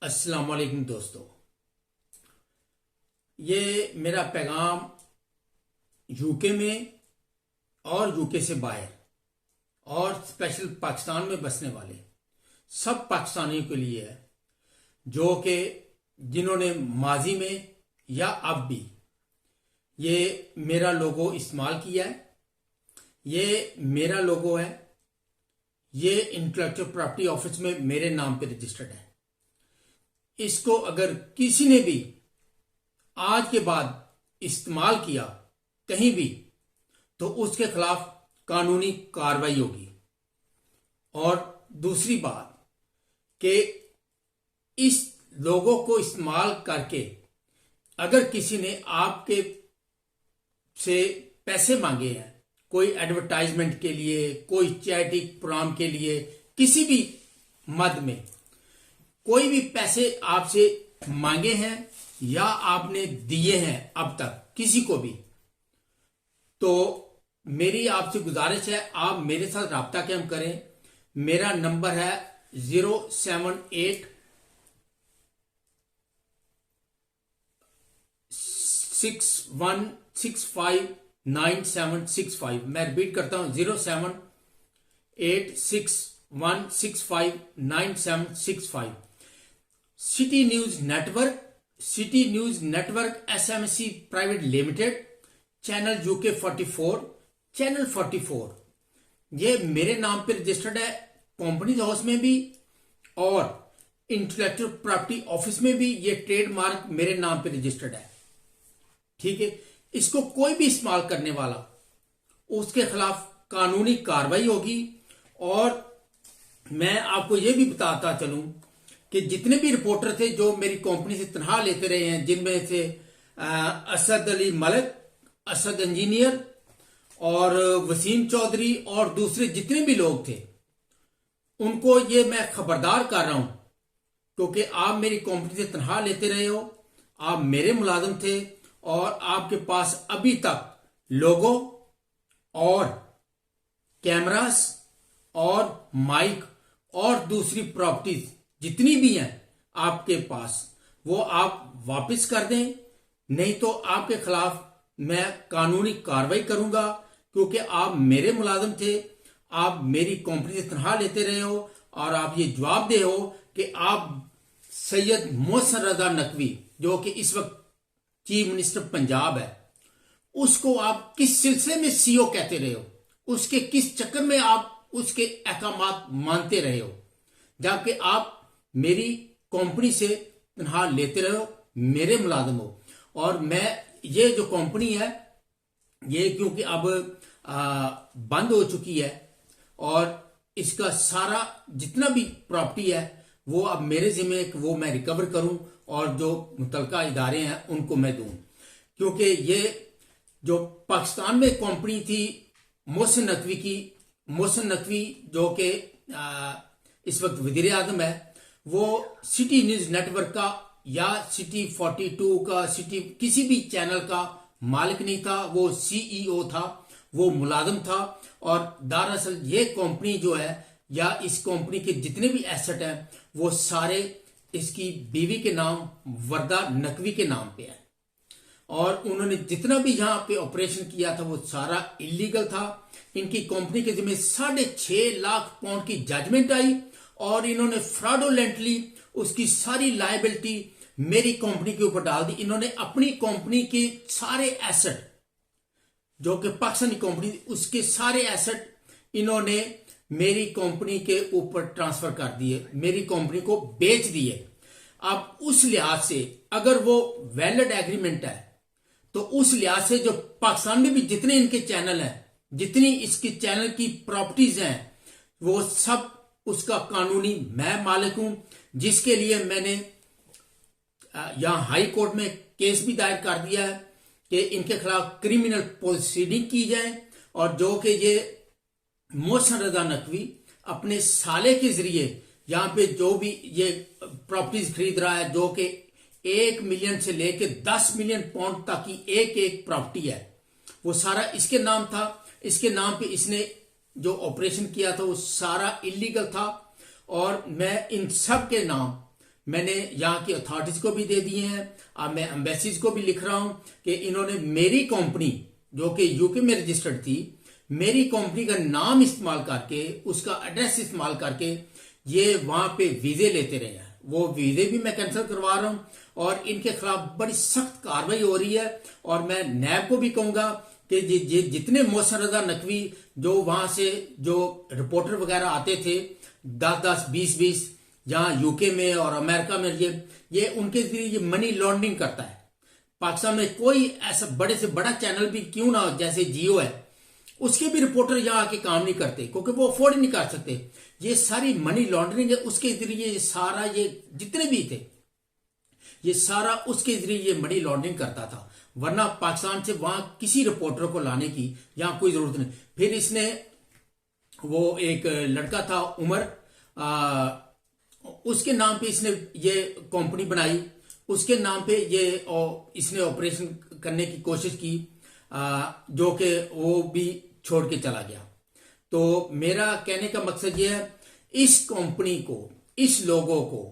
अस्सलाम वालेकुम दोस्तों, ये मेरा पैगाम यूके में और यूके से बाहर और स्पेशल पाकिस्तान में बसने वाले सब पाकिस्तानियों के लिए है, जो कि जिन्होंने माजी में या अब भी ये मेरा लोगो इस्तेमाल किया है। ये मेरा लोगो है, ये इंटेलेक्चुअल प्रॉपर्टी ऑफिस में मेरे नाम पे रजिस्टर्ड है। इसको अगर किसी ने भी आज के बाद इस्तेमाल किया कहीं भी, तो उसके खिलाफ कानूनी कार्रवाई होगी। और दूसरी बात कि इस लोगों को इस्तेमाल करके अगर किसी ने आपके से पैसे मांगे हैं, कोई एडवर्टाइजमेंट के लिए, कोई चैरिटी प्रोग्राम के लिए, किसी भी मद में कोई भी पैसे आपसे मांगे हैं या आपने दिए हैं अब तक किसी को भी, तो मेरी आपसे गुजारिश है आप मेरे साथ राब्ता कायम करें। मेरा नंबर है 078 61659765। मैं रिपीट करता हूं 07861659765। City news network SMC private limited, channel UK 44, channel 44 ये मेरे नाम पे रजिस्टर्ड है। कंपनीज हाउस में भी और इंटेलेक्चुअल प्रॉपर्टी ऑफिस में भी ये ट्रेडमार्क मेरे नाम पे रजिस्टर्ड है। ठीक है, इसको कोई भी इस्तेमाल करने वाला उसके खिलाफ कानूनी कार्रवाई होगी। और मैं आपको यह भी बताता चलूं कि जितने भी रिपोर्टर थे जो मेरी कंपनी से तनख्वाह लेते रहे हैं, जिनमें से असद अली मलिक, असद इंजीनियर और वसीम चौधरी और दूसरे जितने भी लोग थे, उनको ये मैं खबरदार कर रहा हूं, क्योंकि आप मेरी कंपनी से तनख्वाह लेते रहे हो, आप मेरे मुलाजिम थे और आपके पास अभी तक लोगो और कैमरास और माइक और दूसरी प्रॉपर्टीज जितनी भी हैं आपके पास, वो आप वापस कर दें, नहीं तो आपके खिलाफ मैं कानूनी कार्रवाई करूंगा। क्योंकि आप मेरे मुलाजिम थे, आप मेरी कंपनी से तनख्वाह लेते रहे हो और आप ये जवाब दे हो कि आप सैयद मोहसिन रजा नकवी, जो कि इस वक्त चीफ मिनिस्टर पंजाब है, उसको आप किस सिलसिले में सीओ कहते रहे हो, उसके किस चक्कर में आप उसके अहकामात मानते रहे हो, जबकि आप मेरी कंपनी से तनख्वाह लेते रहे हो, मेरे मुलाजिम हो। और मैं ये जो कंपनी है ये क्योंकि अब बंद हो चुकी है और इसका सारा जितना भी प्रॉपर्टी है वो अब मेरे जिम्मे, वो मैं रिकवर करूं और जो मुतलका इदारे हैं उनको मैं दूं। क्योंकि ये जो पाकिस्तान में कंपनी थी मोहसिन नकवी जो कि इस वक्त वजीर आजम है, वो सिटी न्यूज नेटवर्क का या सिटी 42 का, सिटी किसी भी चैनल का मालिक नहीं था, वो सीईओ था, वो मुलाजिम था। और दरअसल ये कंपनी जो है या इस कंपनी के जितने भी एसेट हैं वो सारे इसकी बीवी के नाम वर्दा नकवी के नाम पे है। और उन्होंने जितना भी यहां पे ऑपरेशन किया था वो सारा इलीगल था। इनकी कंपनी के जिम्मे 6.5 लाख पाउंड की जजमेंट आई और इन्होंने फ्रॉडुलेंटली उसकी सारी लायबिलिटी मेरी कंपनी के ऊपर डाल दी। इन्होंने अपनी कंपनी के सारे एसेट, जो कि पाकिस्तानी कंपनी, उसके सारे एसेट इन्होंने मेरी कंपनी के ऊपर ट्रांसफर कर दिए, मेरी कंपनी को बेच दिए। अब उस लिहाज से अगर वो वैलिड एग्रीमेंट है तो उस लिहाज से जो पाकिस्तान में भी जितने इनके चैनल हैं, जितनी इसकी चैनल की प्रॉपर्टीज हैं, वो सब उसका कानूनी मैं मालिक हूं, जिसके लिए मैंने यहां हाई कोर्ट में केस भी दायर कर दिया है कि इनके खिलाफ क्रिमिनल प्रोसीडिंग की जाए। और जो कि ये मोहसिन रजा नकवी अपने साले के जरिए यहां पे जो भी ये प्रॉपर्टीज खरीद रहा है, जो कि 1 मिलियन से लेके 10 मिलियन पाउंड तक की एक एक प्रॉपर्टी है, वो सारा इसके नाम था। इसके नाम पे इसने जो ऑपरेशन किया था वो सारा इलीगल था। और मैं इन सब के नाम मैंने यहाँ की अथॉरिटीज को भी दे दिए हैं। अब मैं एम्बेसीज को भी लिख रहा हूं कि इन्होंने मेरी कंपनी जो कि यूके में रजिस्टर्ड थी, मेरी कंपनी का नाम इस्तेमाल करके, उसका एड्रेस इस्तेमाल करके ये वहां पे वीजे लेते रहे हैं। वो वीजे भी मैं कैंसिल करवा रहा हूं और इनके खिलाफ बड़ी सख्त कार्रवाई हो रही है। और मैं नैब को भी कहूंगा कि जितने मोहसिन रजा नकवी जो वहां से जो रिपोर्टर वगैरह आते थे 10-10, 20-20 जहां यूके में और अमेरिका में, ये उनके जरिए ये मनी लॉन्ड्रिंग करता है। पाकिस्तान में कोई ऐसा बड़े से बड़ा चैनल भी क्यों ना हो, जैसे जियो है, उसके भी रिपोर्टर यहां आके काम नहीं करते क्योंकि वो अफोर्ड नहीं कर सकते। ये सारी मनी लॉन्ड्रिंग है, उसके जरिए ये सारा, ये जितने भी थे ये सारा उसके जरिए ये मनी लॉन्ड्रिंग करता था। वरना पाकिस्तान से वहां किसी रिपोर्टर को लाने की यहां कोई जरूरत नहीं। फिर इसने, वो एक लड़का था उमर, उसके नाम पे इसने ये कंपनी बनाई, उसके नाम पे ये इसने ऑपरेशन करने की कोशिश की, जो कि वो भी छोड़ के चला गया। तो मेरा कहने का मकसद ये है, इस कंपनी को, इस लोगों को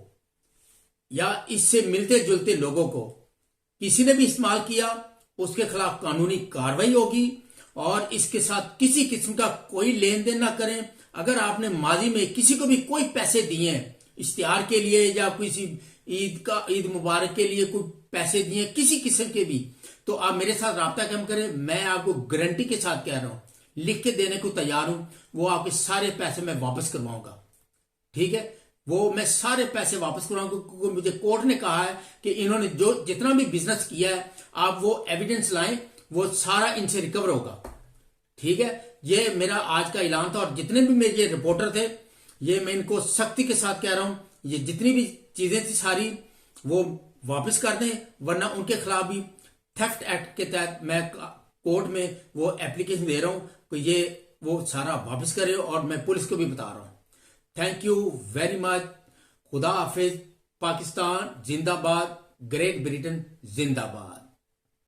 या इससे मिलते जुलते लोगों को किसी ने भी इस्तेमाल किया, उसके खिलाफ कानूनी कार्रवाई होगी और इसके साथ किसी किस्म का कोई लेन देन ना करें। अगर आपने माजी में किसी को भी कोई पैसे दिए हैं इश्तिहार के लिए या किसी ईद मुबारक के लिए कोई पैसे दिए किसी किस्म के भी, तो आप मेरे साथ राब्ता कम करें। मैं आपको गारंटी के साथ कह रहा हूं, लिख के देने को तैयार हूं, वो आपके सारे पैसे मैं वापस करवाऊंगा। ठीक है, वो मैं सारे पैसे वापस करवाऊंगा क्योंकि मुझे कोर्ट ने कहा है कि इन्होंने जो जितना भी बिजनेस किया है, आप वो एविडेंस लाएं, वो सारा इनसे रिकवर होगा। ठीक है, ये मेरा आज का ऐलान था। और जितने भी मेरे रिपोर्टर थे, ये मैं इनको सख्ती के साथ कह रहा हूं, ये जितनी भी चीजें थी सारी वो वापस कर दें, वरना उनके खिलाफ भी थेफ्ट एक्ट के तहत मैं कोर्ट में वो एप्लीकेशन दे रहा हूं कि ये वो सारा वापस करे। और मैं पुलिस को भी बता रहा हूं। Thank you very much. खुदा हाफिज। पाकिस्तान जिंदाबाद, ग्रेट ब्रिटेन जिंदाबाद।